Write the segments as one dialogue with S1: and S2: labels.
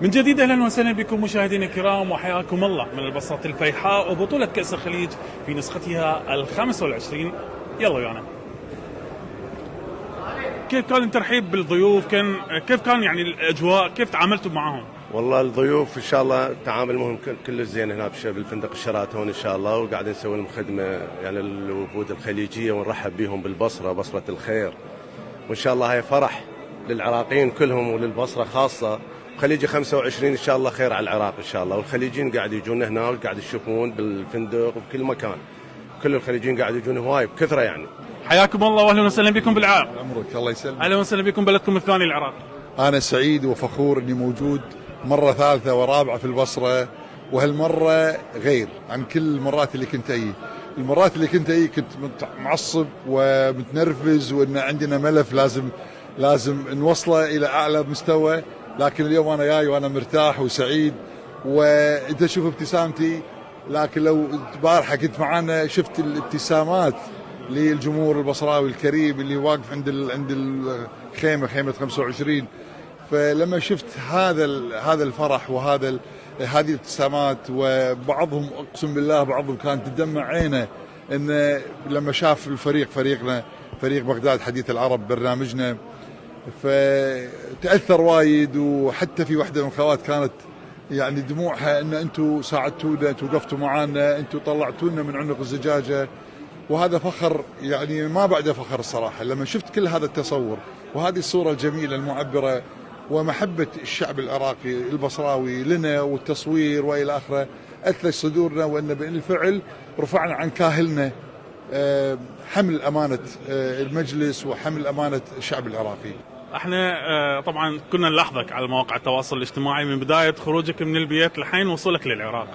S1: من جديد اهلا وسهلا بكم مشاهدينا الكرام وحياكم الله من البسطة الفيحاء وبطولة كأس الخليج في نسختها ال25. يلا ويانا. كيف كان الترحيب بالضيوف؟ كيف كان يعني الاجواء؟ كيف تعاملتوا معهم؟
S2: والله الضيوف ان شاء الله تعامل مهم كله زين هنا بالفندق الشراتون ان شاء الله، وقاعد نسوي لهم خدمه يعني الوفود الخليجيه ونرحب بهم بالبصره، بصره الخير، وان شاء الله هي فرح للعراقيين كلهم وللبصره خاصه. خليجي 25 ان شاء الله خير على العراق ان شاء الله، والخليجيين قاعد يجون هنا قاعد يشوفون بالفندق وبكل مكان، كل الخليجيين قاعد يجون هواي بكثره يعني.
S1: حياكم الله واهلا وسهلا بكم بالعراق.
S3: عمرك الله يسلمك.
S1: اهلا وسهلا بكم بلدكم الثاني العراق.
S3: انا سعيد وفخور اني موجود مره ثالثه ورابعه في البصره، وهالمره غير عن كل المرات اللي كنت اجي. المرات اللي كنت اجي كنت معصب ومتنرفز وان عندنا ملف لازم نوصله الى اعلى مستوى، لكن اليوم انا جاي وانا مرتاح وسعيد، وانت تشوف ابتسامتي. لكن لو البارحه كنت معانا شفت الابتسامات للجمهور البصراوي الكريم اللي واقف عند الخيمه، خيمه 25. فلما شفت هذا الفرح وهذه الابتسامات، وبعضهم اقسم بالله بعضهم كانت تدمع عينه ان لما شاف فريقنا فريق بغداد حديث العرب برنامجنا، فتأثر وايد. وحتى في واحدة من الأخوات كانت يعني دموعها ان انتم ساعدتونا، انتم وقفتوا معنا، انتم طلعتونا من عنق الزجاجة. وهذا فخر يعني ما بعده فخر الصراحة، لما شفت كل هذا التصور وهذه الصورة الجميلة المعبرة ومحبة الشعب العراقي البصراوي لنا والتصوير وإلى آخره، أثلج صدورنا وأن بالفعل رفعنا عن كاهلنا حمل أمانة المجلس وحمل أمانة الشعب العراقي.
S1: احنا طبعا كنا نلاحظك على مواقع التواصل الاجتماعي من بداية خروجك من البيت لحين وصولك للعراق.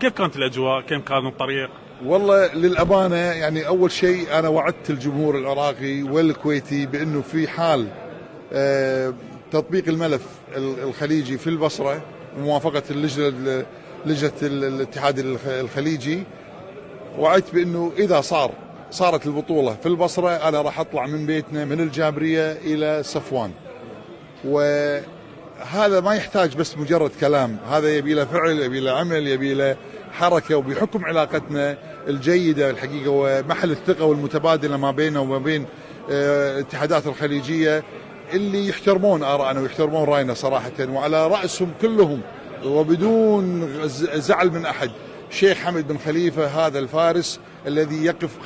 S1: كيف كانت الأجواء؟ كيف كان الطريق؟
S3: والله للأمانة يعني أول شيء أنا وعدت الجمهور العراقي والكويتي بأنه في حال تطبيق الملف الخليجي في البصرة وموافقة لجنة الاتحاد الخليجي، وعدت بأنه إذا صارت البطولة في البصرة أنا راح أطلع من بيتنا من الجابرية إلى صفوان. وهذا ما يحتاج بس مجرد كلام، هذا يبي له فعل، يبي له عمل، يبي له حركة. وبحكم علاقتنا الجيدة الحقيقة ومحل الثقة والمتبادلة ما بيننا وما بين الاتحادات الخليجية اللي يحترمون آراءنا ويحترمون رأينا صراحة، وعلى رأسهم كلهم وبدون زعل من أحد شيخ حمد بن خليفة، هذا الفارس الذي يقف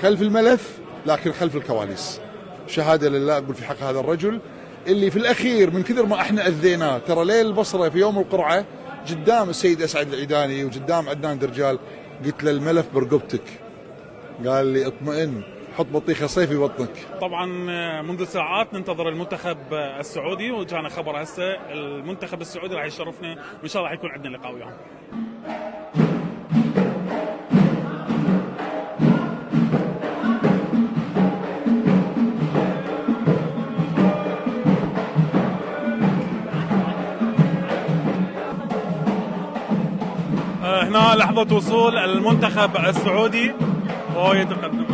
S3: خلف الملف لكن خلف الكواليس. شهادة لله أقول في حق هذا الرجل اللي في الأخير من كثر ما احنا أذيناه، ترى ليل البصرة في يوم القرعة قدام السيد أسعد العيداني وقدام عدنان درجال قلت له الملف برقبتك، قال لي اطمئن حط بطيخة صيف في بطنك.
S1: طبعا منذ ساعات ننتظر المنتخب السعودي وجانا خبر هسه المنتخب السعودي راح يشرفنا وان شاء الله راح يكون عندنا لقاء وياهم. هنا لحظة وصول المنتخب السعودي وهو يتقدم.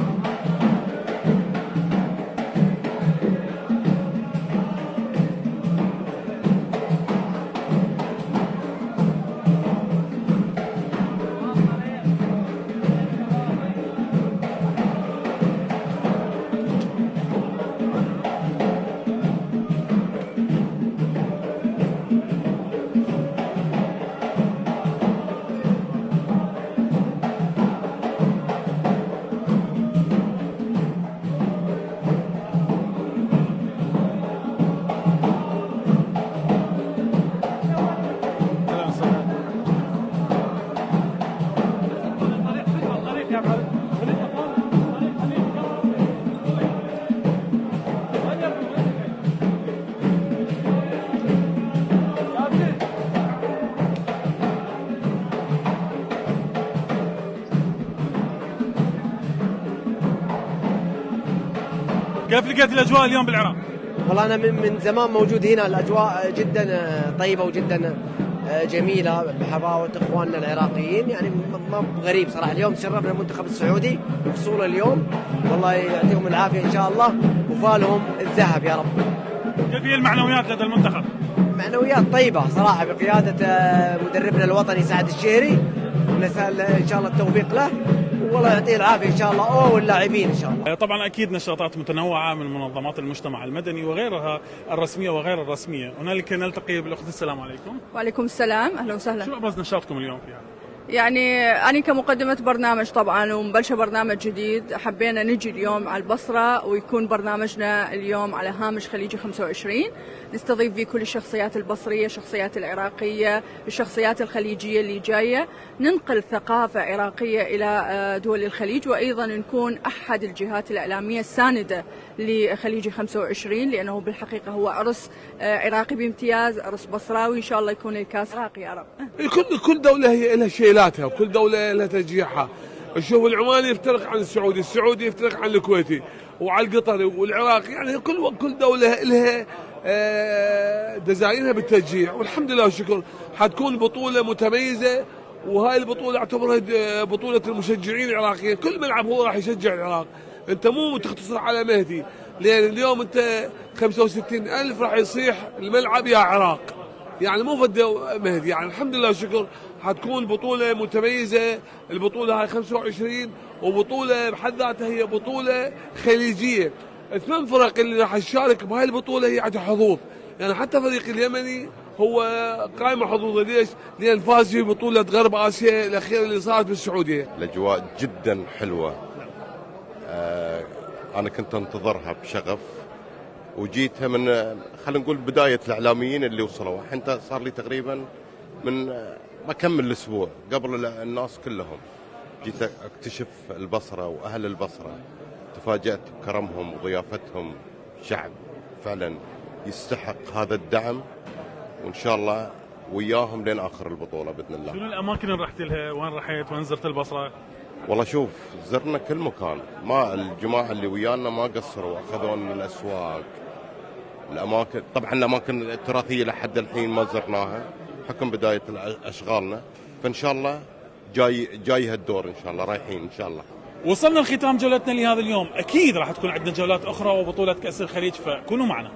S1: كيف لقيت الأجواء اليوم بالعراق؟
S4: والله أنا من زمان موجود هنا، الأجواء جدا طيبة وجدا جميلة بحفاوة إخواننا العراقيين، يعني ما غريب صراحة. اليوم تشرفنا المنتخب السعودي بحصوله اليوم، والله يعطيهم العافية إن شاء الله وفالهم الذهب يا رب.
S1: كيف هي المعنويات لدى المنتخب؟
S4: معنويات طيبة صراحة بقيادة مدربنا الوطني سعد الشهري، نسأل إن شاء الله التوفيق له والله يعطيه العافية إن شاء الله واللاعبين إن شاء الله.
S1: طبعا أكيد نشاطات متنوعة من منظمات المجتمع المدني وغيرها الرسمية وغير الرسمية. هنالك نلتقي بالأخت. السلام عليكم.
S5: وعليكم السلام، أهلا وسهلا.
S1: شو أبرز نشاطكم اليوم فيها؟
S5: يعني أنا كمقدمة برنامج طبعا ومبلشة برنامج جديد، حبينا نجي اليوم على البصرة ويكون برنامجنا اليوم على هامش خليجي 25، نستضيف فيه كل الشخصيات البصرية، الشخصيات العراقية، الشخصيات الخليجية اللي جاية، ننقل ثقافة عراقية إلى دول الخليج، وأيضا نكون أحد الجهات الإعلامية الساندة لخليجي 25، لأنه بالحقيقة هو عرس عراقي بامتياز، عرس بصراوي، إن شاء الله يكون الكاس عراقي يا رب.
S6: كل دولة هي لها شيلاتها وكل دولة لها تشجيعها. شوف العماني يفترق عن السعودي، السعودي يفترق عن الكويتي وعلى القطري والعراقي، يعني كل دولة لها دزاينها بالتشجيع، والحمد لله والشكر حتكون بطولة متميزة. وهاي البطولة اعتبرها بطولة المشجعين العراقيين، كل ملعب هو راح يشجع العراق، انت مو تختصر على مهدي، لان اليوم انت 65,000 راح يصيح الملعب يا عراق، يعني مو فد مهدي. يعني الحمد لله والشكر حتكون بطولة متميزة. البطولة هاي 25 وبطولة بحد ذاتها هي بطولة خليجية. 8 فرق اللي راح تشارك بهاي البطولة هي عندها حظوظ، يعني حتى فريق اليمني هو قائمة حظوظه. ليش؟ لأن فاز في بطولة غرب آسيا الأخيرة اللي صارت بالسعودية.
S2: الأجواء جدا حلوة، أنا كنت أنتظرها بشغف وجيتها من خلينا نقول بداية الإعلاميين اللي وصلوا. الحين صار لي تقريبا من ما كمل الأسبوع قبل الناس كلهم جيت أكتشف البصرة وأهل البصرة، تفاجأت بكرمهم وضيافتهم. شعب فعلا يستحق هذا الدعم، وإن شاء الله وياهم لين آخر البطولة بإذن الله.
S1: شنو الأماكن اللي رحت لها؟ وين رحت؟ وين زرت البصرة؟
S2: والله شوف، زرنا كل مكان، ما الجماعة اللي ويانا ما قصروا، أخذونا الأسواق، الأماكن. طبعا الأماكن التراثية لحد الحين ما زرناها حكم بداية أشغالنا، فإن شاء الله جاي هالدور إن شاء الله، رايحين إن شاء الله.
S1: وصلنا لختام جولتنا لهذا اليوم، أكيد راح تكون عندنا جولات أخرى وبطولة كأس الخليج، فكونوا معنا.